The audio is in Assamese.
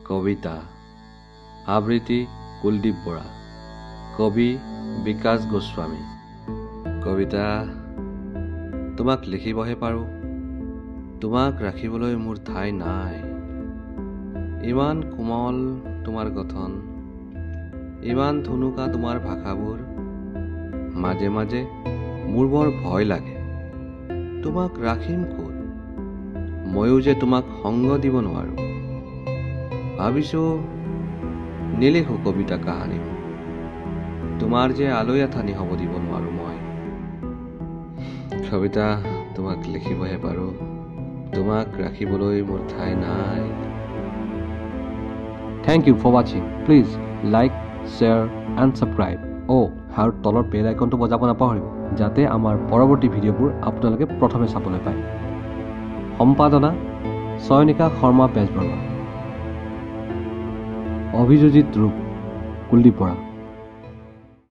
কবিতা আবৃত্তি কুলদীপ বৰা কবি বিকাশ গোস্বামী কবিতা তোমাক লিখিবহে পাৰোঁ তোমাক ৰাখিবলৈ মোৰ ঠাই নাই ইমান কোমল তোমাৰ গঠন ইমান ধুনুকা তোমাৰ ভাষাবোৰ মাজে মাজে মোৰ বৰ ভয় লাগে তোমাক ৰাখিম ক'ত ময়ো যে তোমাক সংগ দিব নোৱাৰোঁ ভাবিছোঁ নিলিখো কবিতা কাহানী তোমাৰ যে আলৈ আথানি হ'ব দিব নোৱাৰোঁ মই কবিতা তোমাক লিখিবহে পাৰোঁ তোমাক ৰাখিবলৈ মোৰ ঠাই নাই Thank you for watching. Please like, share and subscribe. আৰু তলৰ বেল আইকনটো বজাব নাপাহৰিব যাতে আমাৰ পৰৱৰ্তী ভিডিঅ'বোৰ আপোনালোকে প্ৰথমে চাবলৈ পায় সম্পাদনা চয়নিকা শৰ্মা বেজবৰুৱা অভিযোজিত ৰূপ কুলদীপ বৰা